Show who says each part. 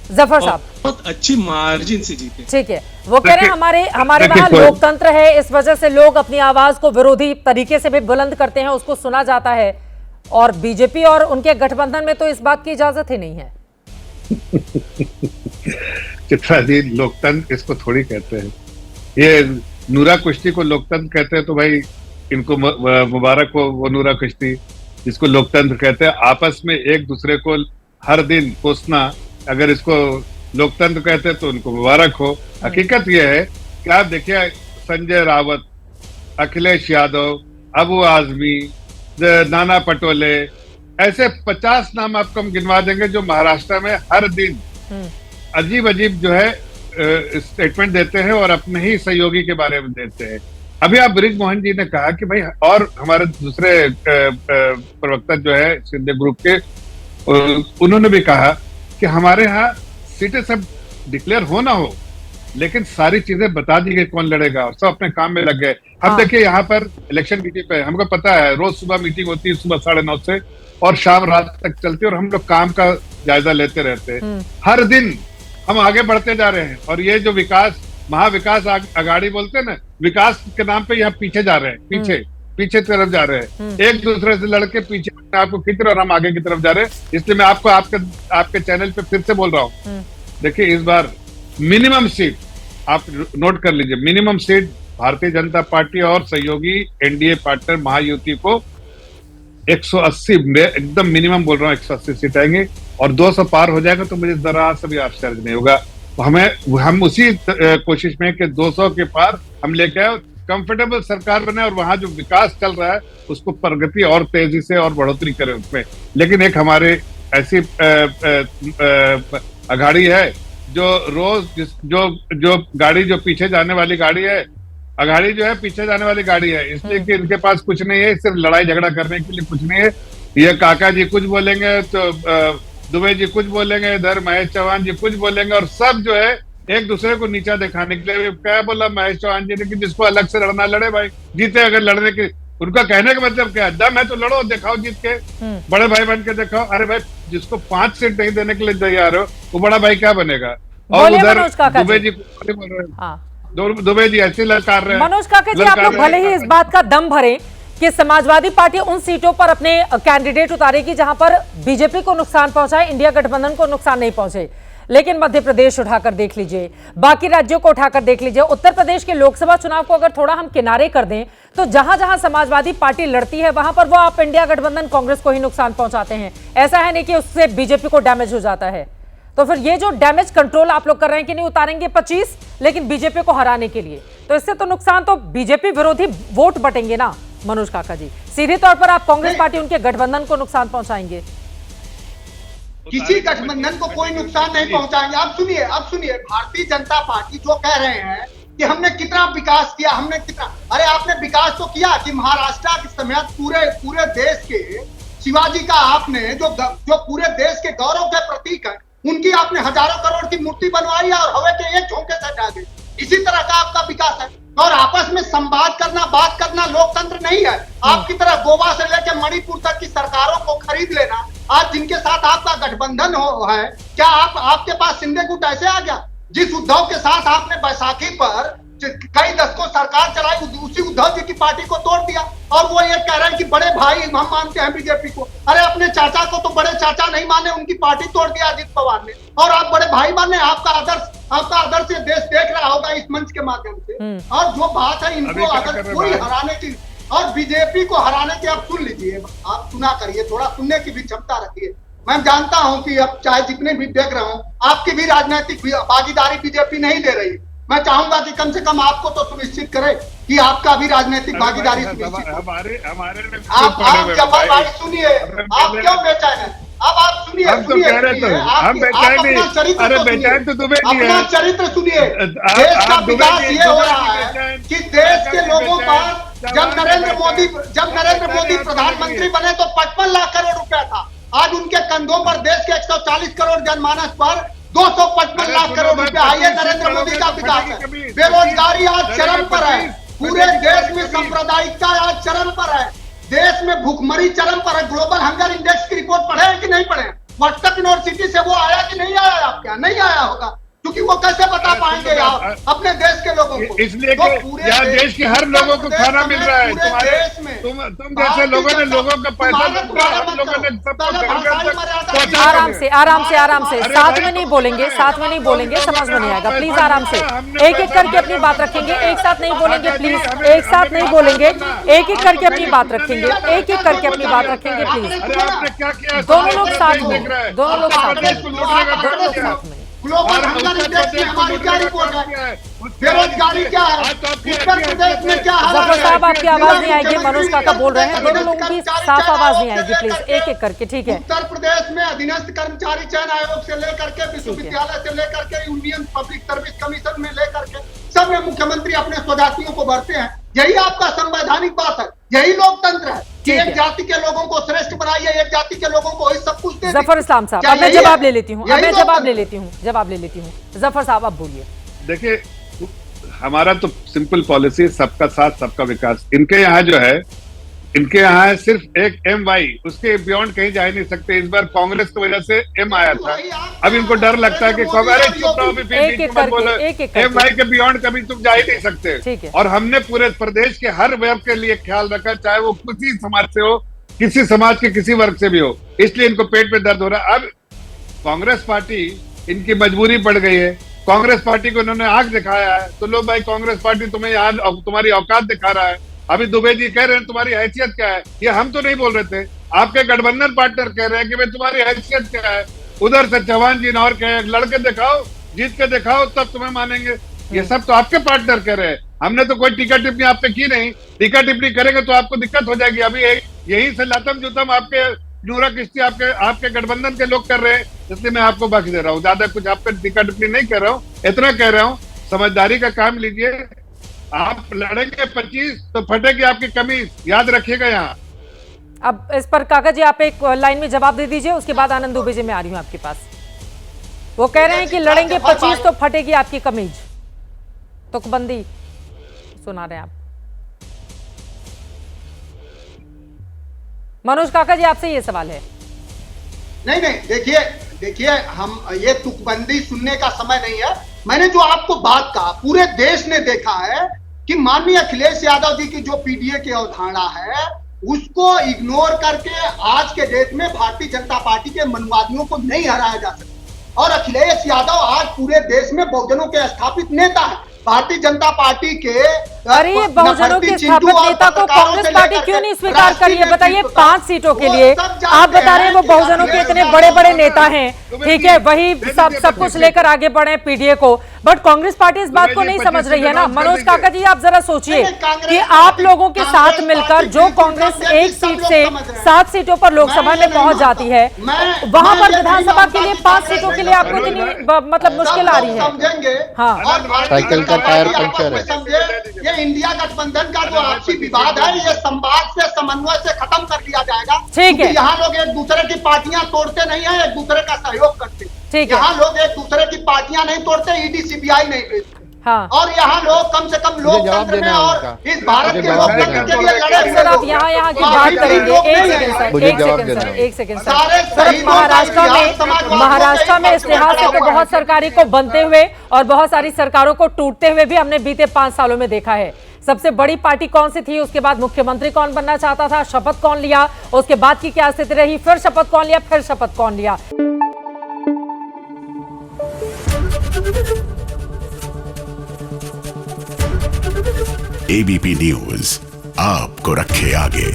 Speaker 1: जफर साहब
Speaker 2: बहुत अच्छी मार्जिन से जीते।
Speaker 1: ठीक है, वो कह रहे हैं हमारे वहाँ लोकतंत्र है, इस वजह से लोग अपनी आवाज को विरोधी तरीके से भी बुलंद करते हैं, उसको सुना जाता है। और बीजेपी और उनके गठबंधन में तो इस बात की इजाजत ही नहीं है।
Speaker 3: चित्रा जी, लोकतंत्र इसको थोड़ी कहते हैं। ये नूरा कुश्ती को लोकतंत्र कहते हैं तो भाई इनको मुबारक हो, वो नूरा कुश्ती जिसको लोकतंत्र कहते हैं। आपस में एक दूसरे को हर दिन कोसना, अगर इसको लोकतंत्र कहते हैं तो उनको मुबारक हो। हकीकत यह है कि आप देखिए, संजय रावत, अखिलेश यादव, अबू आजमी, नाना पटोले, ऐसे 50 नाम आपको हम गिनवा देंगे जो महाराष्ट्र में हर दिन अजीब अजीब जो है स्टेटमेंट देते हैं और अपने ही सहयोगी के बारे में देते हैं। अभी आप ब्रिज मोहन जी ने कहा कि भाई, और हमारे दूसरे प्रवक्ता जो है शिंदे ग्रुप के, उन्होंने भी कहा कि हमारे यहाँ सीटें सब डिक्लेयर हो ना हो, लेकिन सारी चीजें बता दी गई कौन लड़ेगा और सब अपने काम में लग गए। हम देखिए यहाँ पर इलेक्शन मीटिंग पे हमको पता है, रोज सुबह मीटिंग होती है, सुबह 9:30 से और शाम रात तक चलती है और हम लोग काम का जायजा लेते रहते हैं। हर दिन हम आगे बढ़ते जा रहे हैं और ये जो विकास, महाविकास अगाड़ी बोलते हैं ना, विकास के नाम पे यहाँ पीछे जा रहे हैं, पीछे तरफ जा रहे हैं, एक दूसरे से लड़के पीछे आपको खींच रहे और हम आगे की तरफ जा रहे हैं। इसलिए मैं आपको आपके चैनल पे फिर से बोल रहा हूँ, देखिए इस बार मिनिमम सीट आप नोट कर लीजिए, minimum seat Bharatiya Janata party और सहयोगी एनडीए पार्टनर महायुति को 180, एकदम मिनिमम बोल रहा हूँ, 180 सीट आएंगे और 200 पार हो जाएगा तो मुझे जरा सा भी आश्चर्य नहीं होगा। हम उसी कोशिश में कि 200 के पार हम लेके आए, कंफर्टेबल सरकार बने और वहां जो विकास चल रहा है उसको प्रगति और तेजी से और बढ़ोतरी करें उसमें। लेकिन एक हमारे ऐसी अघाड़ी है जो रोज जो गाड़ी जो पीछे जाने वाली गाड़ी है, अघाड़ी जो है पीछे जाने वाली गाड़ी है, इसलिए कि इनके पास कुछ नहीं है, सिर्फ लड़ाई झगड़ा करने के लिए कुछ नहीं है। ये काका जी कुछ बोलेंगे तो दुबे जी कुछ बोलेंगे, इधर महेश चौहान जी कुछ बोलेंगे और सब जो है एक दूसरे को नीचा दिखाने के लिए। क्या बोला महेश चौहान जी ने कि जिसको अलग से लड़ना लड़े भाई, जीते अगर लड़ने की। उनका कहने का मतलब क्या है, दम है तो लड़ो, दिखाओ जीत के, बड़े भाई बन के दिखाओ। अरे भाई, जिसको 5 सीट नहीं देने के लिए तैयार हो वो बड़ा भाई क्या बनेगा। और उधर दुबे जी बोल रहे हैं, दुबे जी ऐसे ललकार रहे हैं।
Speaker 1: मनोज काका जी, आप लोग भले ही इस बात का दम भरे कि समाजवादी पार्टी उन सीटों पर अपने कैंडिडेट उतारेगी जहां पर बीजेपी को नुकसान पहुंचाए, इंडिया गठबंधन को नुकसान नहीं पहुंचे, लेकिन मध्य प्रदेश उठाकर देख लीजिए, बाकी राज्यों को उठाकर देख लीजिए, उत्तर प्रदेश के लोकसभा चुनाव को अगर थोड़ा हम किनारे कर दें तो जहां जहां समाजवादी पार्टी लड़ती है वहां पर वो आप इंडिया गठबंधन कांग्रेस को ही नुकसान पहुंचाते हैं। ऐसा है नहीं कि उससे बीजेपी को डैमेज हो जाता है। तो फिर ये जो डैमेज कंट्रोल आप लोग कर रहे हैं कि नहीं उतारेंगे 25 लेकिन बीजेपी को हराने के लिए, तो इससे तो नुकसान तो बीजेपी विरोधी वोट बटेंगे ना मनोज काका जी। सीधे तौर पर आप कांग्रेस पार्टी उनके गठबंधन को नुकसान पहुंचाएंगे।
Speaker 4: किसी गठबंधन को कोई नुकसान नहीं पहुंचाएंगे। अब सुनिए, भारतीय जनता पार्टी जो कह रहे हैं कि हमने कितना विकास किया, हमने कितना, अरे आपने विकास तो किया कि महाराष्ट्र के समेत पूरे देश के शिवाजी का आपने जो पूरे देश के गौरव के प्रतीक है उनकी आपने हजारों करोड़ की मूर्ति बनवाई है और हवा के एक झोंके से हटा दी। इसी तरह का आपका विकास है और आपस में संवाद करना, बात करना लोकतंत्र नहीं है। आपकी तरह गोवा से लेकर मणिपुर तक की सरकारों को खरीद लेना, आज जिनके साथ आपका गठबंधन है, क्या आपके पास शिंदे गुट ऐसे आ गया? जिस उद्धव के साथ आपने बैसाखी पर कई दशकों सरकार चलाई, उसी उद्धव जी की पार्टी को तोड़ दिया और वो ये कह रहे हैं कि बड़े भाई हम मानते हैं बीजेपी को। अरे अपने चाचा को तो बड़े चाचा नहीं माने, उनकी पार्टी तोड़ दिया अजित पवार ने, और आप बड़े भाई माने। आपका आदर्श ये देश देख रहा होगा इस मंच के माध्यम से। और जो बात है, इनको अगर कोई हराने की और बीजेपी को हराने की, आप सुन लीजिए, आप सुना करिए, थोड़ा सुनने की भी क्षमता रखिए। मैं जानता हूं कि अब चाहे जितने भी देख रहा हूं, आपकी भी राजनीतिक भागीदारी बीजेपी नहीं दे रही। मैं चाहूंगा कि कम से कम आपको तो सुनिश्चित करे कि आपका भी राजनीतिक भागीदारी सुनिश्चित। आप जफर भाई सुनिए, आप क्यों बेचैन हैं? अब आप सुनिए, अपना चरित्र सुनिए। देश का विकास ये हो रहा है कि देश के लोगों पर जब नरेंद्र मोदी प्रधानमंत्री बने तो 55 लाख करोड़ रुपया था। आज उनके कंधों पर देश के 140 करोड़ जनमानस पर 255 लाख करोड़ रुपया है। ये नरेंद्र मोदी का विकास है। बेरोजगारी आज चरम पर है, पूरे देश में सांप्रदायिकता आज चरम पर है, देश में भूखमरी चरम पर है। ग्लोबल हंगर इंडेक्स की रिपोर्ट पढ़े कि नहीं पढ़े? व्हाट्सएप यूनिवर्सिटी से वो आया कि नहीं आया आपके यहाँ? नहीं आया होगा, क्योंकि वो कैसे बता पाएंगे आप अपने देश के लोगों को?
Speaker 3: इसलिए
Speaker 4: तो
Speaker 3: कि
Speaker 4: पूरे
Speaker 3: यहाँ देश के हर लोगों को खाना मिल रहा है।
Speaker 4: पूरे
Speaker 3: तुम्हारे
Speaker 4: देश में
Speaker 3: तुम जैसे लोगों ने लोगों का पैसा लूटा, हम लोगों ने सबको घर घर तक पहुंचा
Speaker 1: आराम से आराम से आराम से,
Speaker 3: अरे
Speaker 1: साथ
Speaker 3: भाई,
Speaker 1: में नहीं बोलेंगे, साथ में नहीं बोलेंगे, समझ में नहीं आएगा। प्लीज आराम से एक एक करके अपनी बात रखेंगे, एक साथ नहीं बोलेंगे प्लीज, एक साथ नहीं बोलेंगे, एक एक करके अपनी बात रखेंगे, एक एक करके अपनी बात रखेंगे प्लीज।
Speaker 3: अरे आपने क्या किया?
Speaker 1: दोनों लोग साथ में, दोनों लोग साथ में, दोनों लोग साथ में।
Speaker 4: ग्लोबल हंगर इंडेक्स में हमारी क्या रिपोर्ट है? बेरोजगारी क्या है? उत्तर प्रदेश में क्या हालत
Speaker 1: जफर
Speaker 4: है?
Speaker 1: साहब आपकी आवाज नहीं आएगी, मनोज काका बोल रहे हैं, दोनों लोगों की साफ आवाज नहीं आएगी, प्लीज एक एक करके, ठीक है।
Speaker 4: उत्तर प्रदेश में अधीनस्थ कर्मचारी चयन आयोग से लेकर के विश्वविद्यालय से लेकर के यूनियन पब्लिक सर्विस कमीशन में लेकर के सब में मुख्यमंत्री अपने स्वजातियों को भरते हैं। यही आपका संवैधानिक बात है, यही लोकतंत्र है कि
Speaker 1: ठीक
Speaker 4: एक
Speaker 1: है।
Speaker 4: जाति के लोगों को श्रेष्ठ बनाइए, एक जाति के लोगों को ही सब कुछ दे दीजिए।
Speaker 1: जफर इस्लाम साहब,
Speaker 4: क्या
Speaker 1: अब मैं
Speaker 4: यही है?
Speaker 1: जवाब ले लेती हूँ, अब
Speaker 4: यही
Speaker 1: मैं जवाब ले
Speaker 4: लोकतंत्र
Speaker 1: लेती हूँ। जफर साहब अब बोलिए।
Speaker 3: देखिए, हमारा तो सिंपल पॉलिसी सबका साथ सबका विकास। इनके यहाँ जो है, इनके यहाँ है सिर्फ एक MY, उसके बियॉन्ड कहीं जा ही नहीं सकते। इस बार कांग्रेस की वजह से M आया था, अब इनको डर लगता है कि कांग्रेस चुप रहो,
Speaker 1: एक एक करके, एक एक करके।
Speaker 3: MY के बियॉन्ड कभी तुम जा ही नहीं सकते।
Speaker 1: ठीक है।
Speaker 3: और हमने पूरे प्रदेश के हर वर्ग के लिए ख्याल रखा, चाहे वो किसी समाज से हो, किसी समाज के किसी वर्ग से भी हो, इसलिए इनको पेट पे दर्द हो रहा है। अब कांग्रेस पार्टी, इनकी मजबूरी पड़ गई है, कांग्रेस पार्टी को इन्होंने आंख दिखाया है, तो लो भाई कांग्रेस पार्टी तुम्हें यहाँ तुम्हारी औकात दिखा रहा है। अभी दुबे जी कह रहे हैं तुम्हारी हैसियत क्या है, ये हम तो नहीं बोल रहे थे, आपके गठबंधन पार्टनर कह रहे हैं कि भाई तुम्हारी हैसियत क्या है। उधर से चौहान जी और कहे लड़के दिखाओ, जीत के दिखाओ, तब तुम्हें मानेंगे। ये सब तो आपके पार्टनर कह रहे हैं, हमने तो कोई टीका टिप्पणी आप पे की नहीं। टीका टिप्पणी करेंगे तो आपको दिक्कत हो जाएगी। अभी यही से लतम जुतम आपके नूरा किश्ती आपके गठबंधन के लोग कर रहे हैं, इसलिए मैं आपको बख्श दे रहा हूँ। ज्यादा कुछ आप पे टीका टिप्पणी नहीं कर रहा हूँ, इतना कह रहा हूँ समझदारी का काम लीजिए। आप लड़ेंगे 25 तो फटेगी आपकी कमीज, याद रखिएगा। यहाँ
Speaker 1: अब इस पर काका जी आप एक लाइन में जवाब दे दीजिए, उसके बाद आनंद दुबे जी मैं आ रही हूँ आपके पास। वो कह रहे हैं कि लड़ेंगे 25 तो फटेगी आपकी कमीज, तुकबंदी सुना रहे हैं आप। मनोज काका जी आपसे ये सवाल है।
Speaker 4: नहीं, देखिए हम ये तुकबंदी सुनने का समय नहीं है। मैंने जो आपको बात कहा, पूरे देश ने देखा है कि माननीय अखिलेश यादव जी की जो पीडीए की अवधारणा है उसको इग्नोर करके आज के डेट में भारतीय जनता पार्टी के मनवादियों को नहीं हराया जा सकता। और अखिलेश यादव आज पूरे देश में बहुजनों के स्थापित नेता है। भारतीय जनता पार्टी के
Speaker 1: अरे ये बहुजनों के स्थापित नेता को कांग्रेस पार्टी क्यों नहीं स्वीकार कर रही है? बताइए 5 सीटों के लिए आप बता रहे हैं वो बहुजनों के इतने बड़े बड़े नेता हैं, ठीक है, वही सब कुछ लेकर आगे बढ़े पीडीए को, बट कांग्रेस पार्टी इस बात को नहीं समझ रही है ना। मनोज काका जी आप जरा सोचिए कि आप लोगों के साथ मिलकर जो कांग्रेस 1 सीट से 7 सीटों पर लोकसभा में पहुंच जाती है, वहां पर विधानसभा के लिए 5 सीटों के लिए आपको इतनी मतलब मुश्किल आ रही है। हाँ,
Speaker 5: साइकिल का टायर पंचर है।
Speaker 4: समझे, ये इंडिया गठबंधन का जो आपसी विवाद है ये संवाद से, समन्वय से खत्म कर लिया जाएगा।
Speaker 1: ठीक है।
Speaker 4: यहाँ लोग एक दूसरे की पार्टियां तोड़ते नहीं है, एक दूसरे का सहयोग करते हैं।
Speaker 1: ठीक है।
Speaker 4: यहाँ लोग एक दूसरे की पार्टियां नहीं तोड़ते, ईडी सीबीआई नहीं भेजते।
Speaker 1: हाँ,
Speaker 4: और यहाँ लोग कम से कम लोकतंत्र में और इस भारत के लोकतंत्र के लिए लड़े हुए
Speaker 1: सर आप
Speaker 4: लोग।
Speaker 1: यहाँ की बात करेंगे। एक सेकंड सर, महाराष्ट्र में इस लिहाज से तो बहुत सरकारों को बनते हुए और बहुत सारी सरकारों को टूटते हुए भी हमने बीते 5 सालों में देखा है। सबसे बड़ी पार्टी कौन सी थी, उसके बाद मुख्यमंत्री कौन बनना चाहता था, शपथ कौन लिया, उसके बाद की क्या स्थिति रही, फिर शपथ कौन लिया, फिर शपथ कौन लिया।
Speaker 6: एबीपी न्यूज आपको रखे आगे।